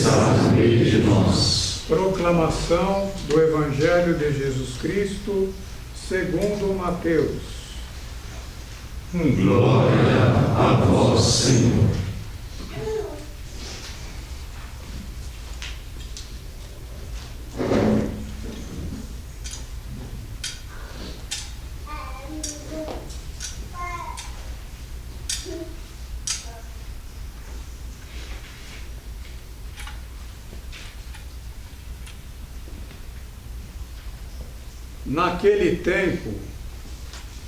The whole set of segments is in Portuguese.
está no meio de nós. Proclamação do Evangelho de Jesus Cristo, segundo Mateus. Glória a vós, Senhor. Naquele tempo,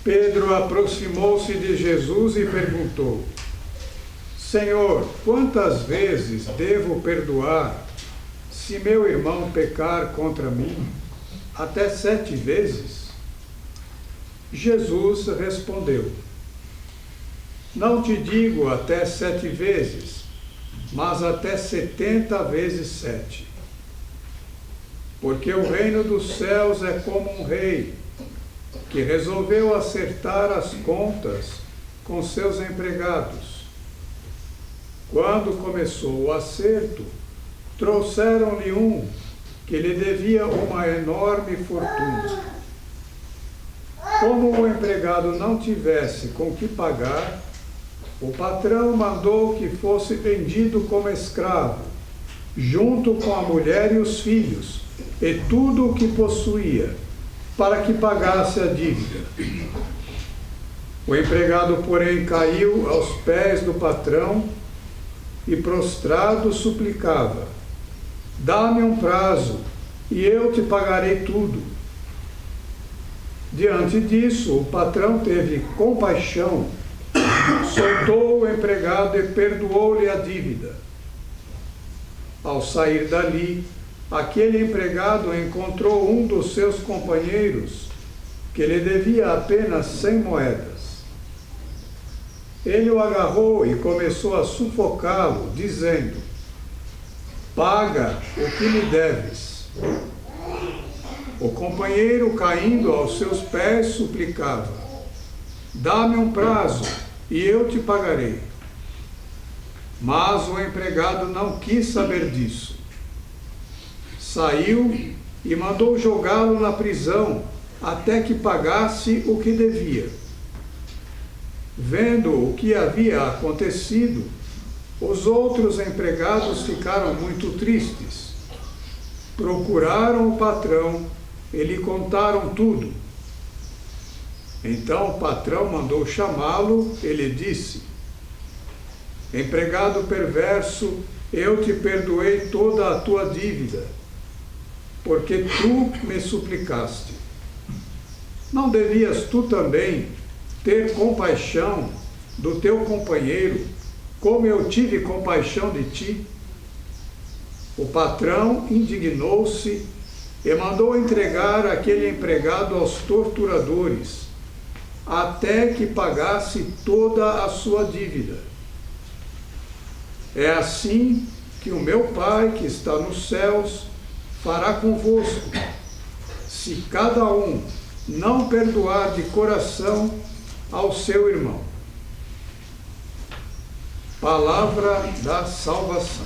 Pedro aproximou-se de Jesus e perguntou: Senhor, quantas vezes devo perdoar se meu irmão pecar contra mim? Até 7 vezes? Jesus respondeu: Não te digo até 7 vezes, mas até 70 vezes 7. Porque o reino dos céus é como um rei que resolveu acertar as contas com seus empregados. Quando começou o acerto, trouxeram-lhe um que lhe devia uma enorme fortuna. Como o empregado não tivesse com que pagar, o patrão mandou que fosse vendido como escravo, junto com a mulher e os filhos, e tudo o que possuía, para que pagasse a dívida. O empregado, porém, caiu aos pés do patrão e, prostrado, suplicava: Dá-me um prazo, e eu te pagarei tudo. Diante disso, o patrão teve compaixão, soltou o empregado e perdoou-lhe a dívida. Ao sair dali, aquele empregado encontrou um dos seus companheiros que lhe devia apenas 100 moedas. Ele o agarrou e começou a sufocá-lo, dizendo: Paga o que me deves. O companheiro, caindo aos seus pés, suplicava: Dá-me um prazo e eu te pagarei. Mas o empregado não quis saber disso. Saiu e mandou jogá-lo na prisão até que pagasse o que devia. Vendo o que havia acontecido, os outros empregados ficaram muito tristes. Procuraram o patrão e lhe contaram tudo. Então o patrão mandou chamá-lo e lhe disse: Empregado perverso, eu te perdoei toda a tua dívida, porque tu me suplicaste. Não devias tu também ter compaixão do teu companheiro, como eu tive compaixão de ti? O patrão indignou-se e mandou entregar aquele empregado aos torturadores, até que pagasse toda a sua dívida. É assim que o meu Pai, que está nos céus, fará convosco, se cada um não perdoar de coração ao seu irmão. Palavra da salvação.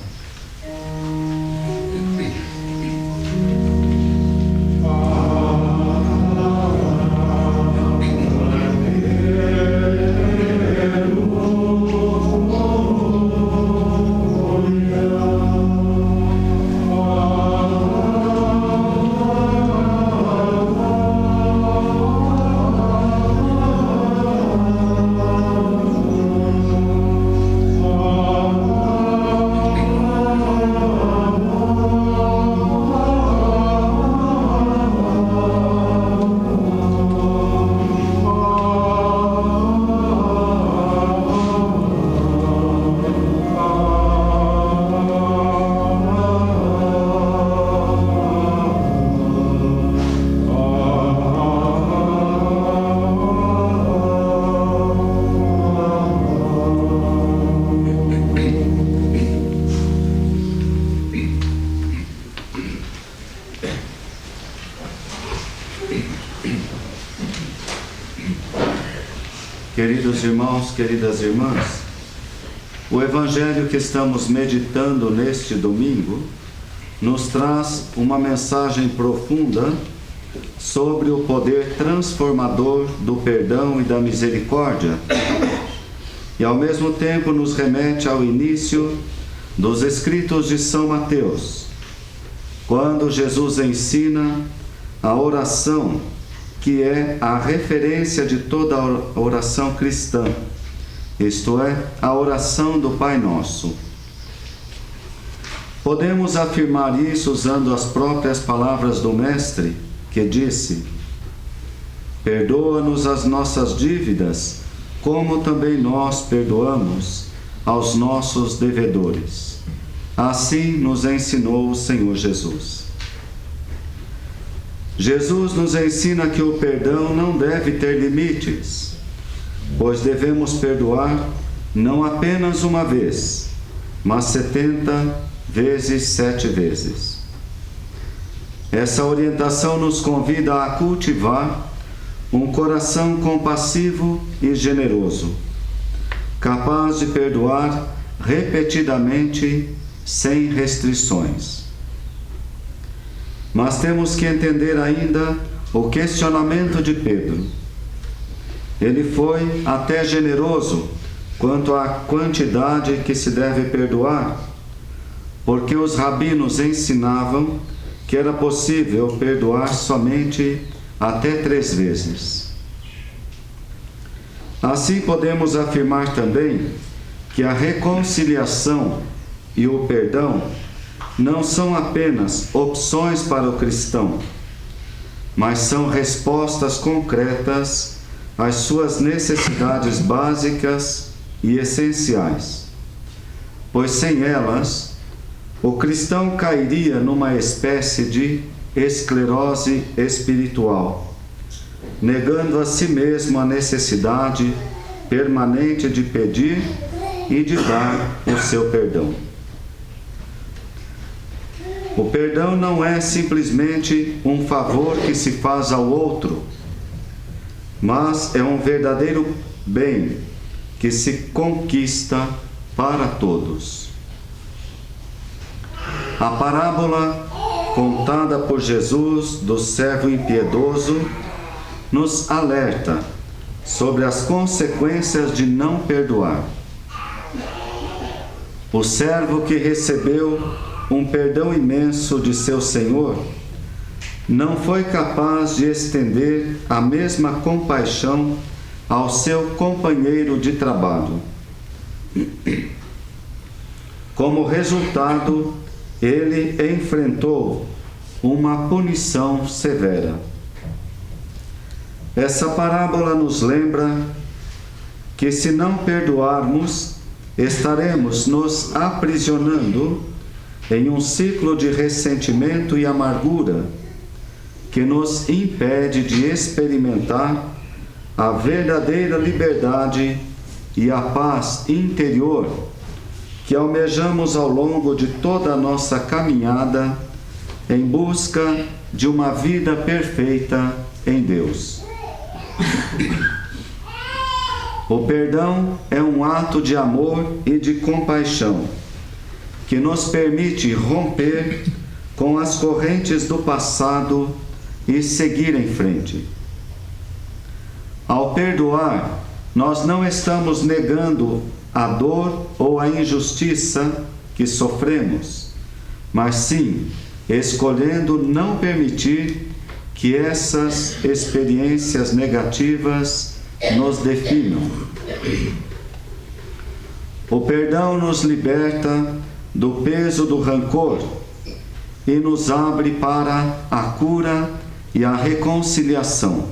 Queridos irmãos, queridas irmãs, O Evangelho que estamos meditando neste domingo nos traz uma mensagem profunda sobre o poder transformador do perdão e da misericórdia, e ao mesmo tempo nos remete ao início dos escritos de São Mateus, quando Jesus ensina a oração, que é a referência de toda a oração cristã, isto é, a oração do Pai Nosso. Podemos afirmar isso usando as próprias palavras do Mestre, que disse: perdoa-nos as nossas dívidas, como também nós perdoamos aos nossos devedores. Assim nos ensinou o Senhor Jesus. Jesus nos ensina que o perdão não deve ter limites, pois devemos perdoar não apenas uma vez, mas 70 vezes 7 vezes. Essa orientação nos convida a cultivar um coração compassivo e generoso, capaz de perdoar repetidamente, sem restrições. Mas temos que entender ainda o questionamento de Pedro. Ele foi até generoso quanto à quantidade que se deve perdoar, porque os rabinos ensinavam que era possível perdoar somente até 3 vezes. Assim podemos afirmar também que a reconciliação e o perdão não são apenas opções para o cristão, mas são respostas concretas às suas necessidades básicas e essenciais, pois sem elas, o cristão cairia numa espécie de esclerose espiritual, negando a si mesmo a necessidade permanente de pedir e de dar o seu perdão. O perdão não é simplesmente um favor que se faz ao outro, mas é um verdadeiro bem que se conquista para todos. A parábola contada por Jesus do servo impiedoso nos alerta sobre as consequências de não perdoar. O servo que recebeu um perdão imenso de seu senhor não foi capaz de estender a mesma compaixão ao seu companheiro de trabalho. Como resultado, ele enfrentou uma punição severa. Essa parábola nos lembra que, se não perdoarmos, estaremos nos aprisionando em um ciclo de ressentimento e amargura que nos impede de experimentar a verdadeira liberdade e a paz interior que almejamos ao longo de toda a nossa caminhada em busca de uma vida perfeita em Deus. O perdão é um ato de amor e de compaixão que nos permite romper com as correntes do passado e seguir em frente. Ao perdoar, nós não estamos negando a dor ou a injustiça que sofremos, mas sim escolhendo não permitir que essas experiências negativas nos definam. O perdão nos liberta do peso do rancor e nos abre para a cura e a reconciliação.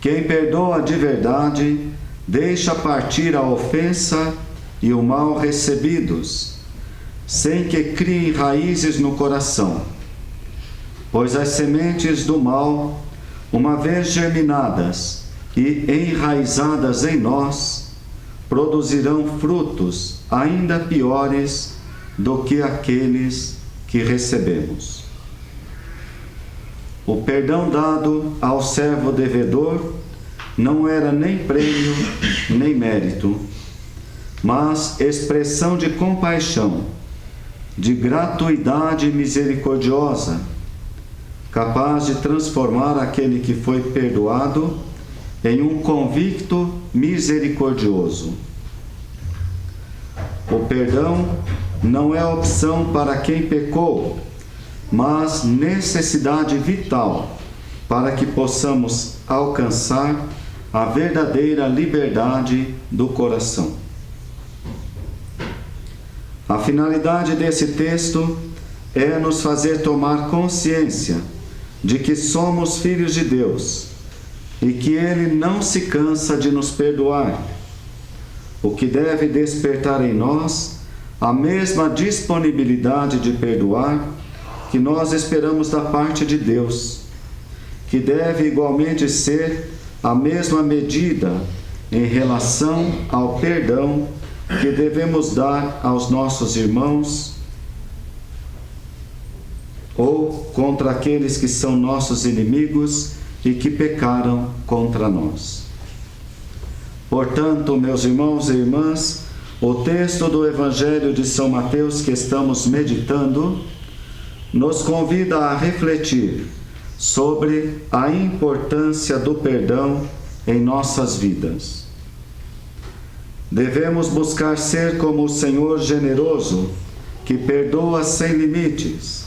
Quem perdoa de verdade deixa partir a ofensa e o mal recebidos, sem que criem raízes no coração, pois as sementes do mal, uma vez germinadas e enraizadas em nós, produzirão frutos ainda piores do que aqueles que recebemos. O perdão dado ao servo devedor não era nem prêmio nem mérito, mas expressão de compaixão, de gratuidade misericordiosa, capaz de transformar aquele que foi perdoado em um convicto misericordioso. O perdão não é opção para quem pecou, mas necessidade vital para que possamos alcançar a verdadeira liberdade do coração. A finalidade desse texto é nos fazer tomar consciência de que somos filhos de Deus e que Ele não se cansa de nos perdoar, o que deve despertar em nós a mesma disponibilidade de perdoar que nós esperamos da parte de Deus, que deve igualmente ser a mesma medida em relação ao perdão que devemos dar aos nossos irmãos ou contra aqueles que são nossos inimigos e que pecaram contra nós. Portanto, meus irmãos e irmãs, o texto do Evangelho de São Mateus que estamos meditando nos convida a refletir sobre a importância do perdão em nossas vidas. Devemos buscar ser como o Senhor generoso, que perdoa sem limites,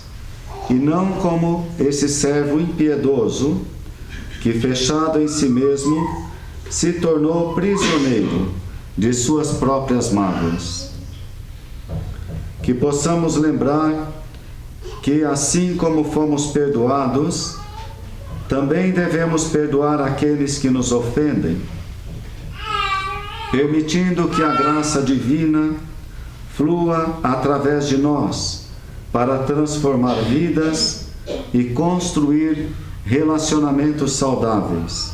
e não como esse servo impiedoso, que, fechado em si mesmo, se tornou prisioneiro de suas próprias mágoas. Que possamos lembrar que, assim como fomos perdoados, também devemos perdoar aqueles que nos ofendem, permitindo que a graça divina flua através de nós para transformar vidas e construir relacionamentos saudáveis,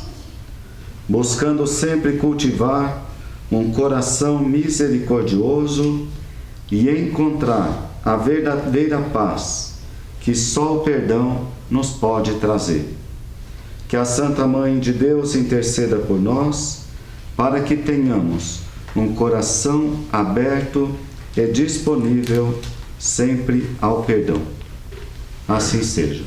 buscando sempre cultivar um coração misericordioso e encontrar a verdadeira paz que só o perdão nos pode trazer. Que a Santa Mãe de Deus interceda por nós, para que tenhamos um coração aberto e disponível sempre ao perdão. Assim seja.